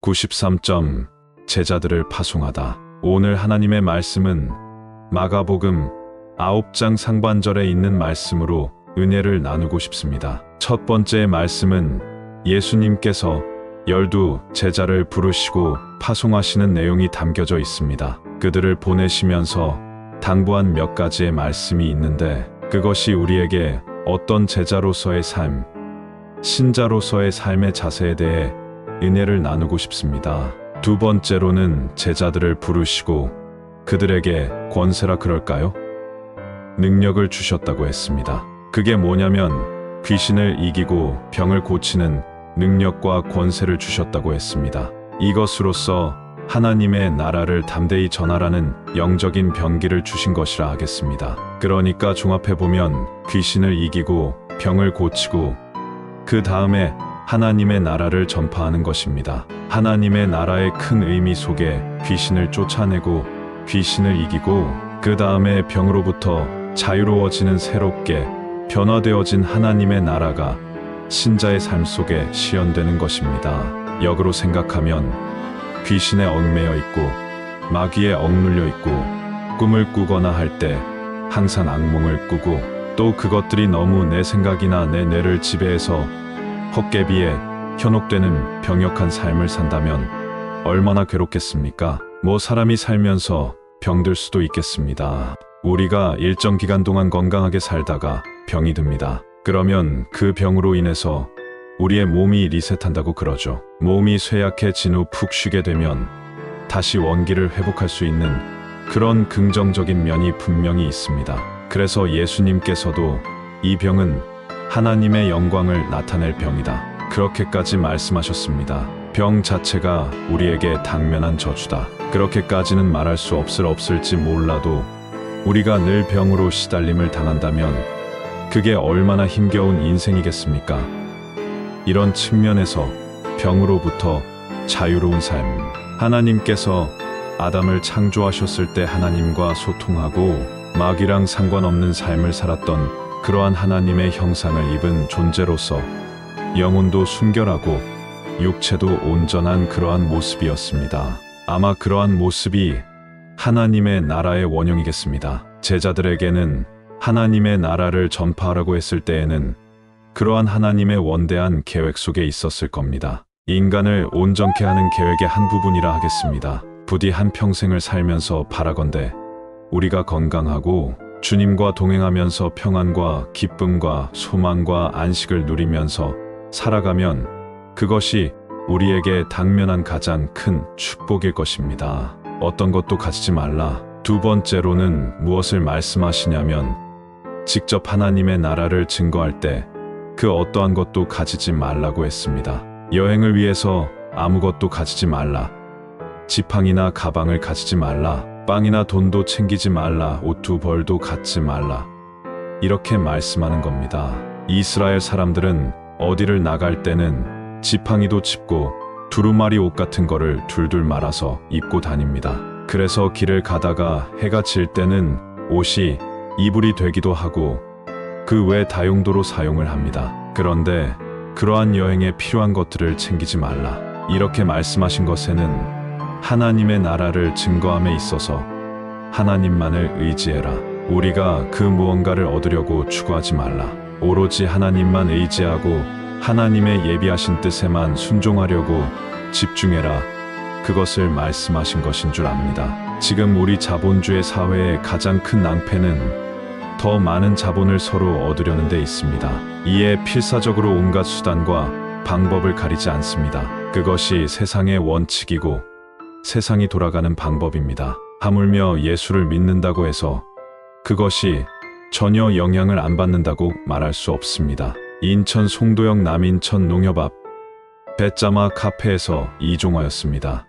93점 제자들을 파송하다. 오늘 하나님의 말씀은 마가복음 9장 상반절에 있는 말씀으로 은혜를 나누고 싶습니다. 첫 번째 말씀은 예수님께서 12 제자를 부르시고 파송하시는 내용이 담겨져 있습니다. 그들을 보내시면서 당부한 몇 가지의 말씀이 있는데 그것이 우리에게 어떤 제자로서의 삶, 신자로서의 삶의 자세에 대해 은혜를 나누고 싶습니다. 두 번째로는 제자들을 부르시고 그들에게 권세라 그럴까요? 능력을 주셨다고 했습니다. 그게 뭐냐면 귀신을 이기고 병을 고치는 능력과 권세를 주셨다고 했습니다. 이것으로써 하나님의 나라를 담대히 전하라는 영적인 병기를 주신 것이라 하겠습니다. 그러니까 종합해보면 귀신을 이기고 병을 고치고 그 다음에 하나님의 나라를 전파하는 것입니다. 하나님의 나라의 큰 의미 속에 귀신을 쫓아내고 귀신을 이기고 그 다음에 병으로부터 자유로워지는 새롭게 변화되어진 하나님의 나라가 신자의 삶 속에 실현되는 것입니다. 역으로 생각하면 귀신에 얽매여 있고 마귀에 억눌려 있고 꿈을 꾸거나 할 때 항상 악몽을 꾸고 또 그것들이 너무 내 생각이나 내 뇌를 지배해서 헛개비에 현혹되는 병역한 삶을 산다면 얼마나 괴롭겠습니까? 사람이 살면서 병들 수도 있겠습니다. 우리가 일정 기간 동안 건강하게 살다가 병이 듭니다. 그러면 그 병으로 인해서 우리의 몸이 리셋한다고 그러죠. 몸이 쇠약해진 후 푹 쉬게 되면 다시 원기를 회복할 수 있는 그런 긍정적인 면이 분명히 있습니다. 그래서 예수님께서도 이 병은 하나님의 영광을 나타낼 병이다. 그렇게까지 말씀하셨습니다. 병 자체가 우리에게 당면한 저주다. 그렇게까지는 말할 수 없을지 몰라도 우리가 늘 병으로 시달림을 당한다면 그게 얼마나 힘겨운 인생이겠습니까? 이런 측면에서 병으로부터 자유로운 삶, 하나님께서 아담을 창조하셨을 때 하나님과 소통하고 마귀랑 상관없는 삶을 살았던 그러한 하나님의 형상을 입은 존재로서 영혼도 순결하고 육체도 온전한 그러한 모습이었습니다. 아마 그러한 모습이 하나님의 나라의 원형이겠습니다. 제자들에게는 하나님의 나라를 전파하라고 했을 때에는 그러한 하나님의 원대한 계획 속에 있었을 겁니다. 인간을 온전케 하는 계획의 한 부분이라 하겠습니다. 부디 한 평생을 살면서 바라건대 우리가 건강하고 주님과 동행하면서 평안과 기쁨과 소망과 안식을 누리면서 살아가면 그것이 우리에게 당면한 가장 큰 축복일 것입니다. 어떤 것도 가지지 말라. 두 번째로는 무엇을 말씀하시냐면 직접 하나님의 나라를 증거할 때 그 어떠한 것도 가지지 말라고 했습니다. 여행을 위해서 아무것도 가지지 말라. 지팡이나 가방을 가지지 말라. 빵이나 돈도 챙기지 말라. 옷 두 벌도 갖지 말라. 이렇게 말씀하는 겁니다. 이스라엘 사람들은 어디를 나갈 때는 지팡이도 짚고 두루마리 옷 같은 거를 둘둘 말아서 입고 다닙니다. 그래서 길을 가다가 해가 질 때는 옷이 이불이 되기도 하고 그 외 다용도로 사용을 합니다. 그런데 그러한 여행에 필요한 것들을 챙기지 말라. 이렇게 말씀하신 것에는 하나님의 나라를 증거함에 있어서 하나님만을 의지해라. 우리가 그 무언가를 얻으려고 추구하지 말라. 오로지 하나님만 의지하고 하나님의 예비하신 뜻에만 순종하려고 집중해라. 그것을 말씀하신 것인 줄 압니다. 지금 우리 자본주의 사회의 가장 큰 낭패는 더 많은 자본을 서로 얻으려는 데 있습니다. 이에 필사적으로 온갖 수단과 방법을 가리지 않습니다. 그것이 세상의 원칙이고 세상이 돌아가는 방법입니다. 하물며 예수를 믿는다고 해서 그것이 전혀 영향을 안 받는다고 말할 수 없습니다. 인천 송도역 남인천 농협 앞 배짜마 카페에서 이종화였습니다.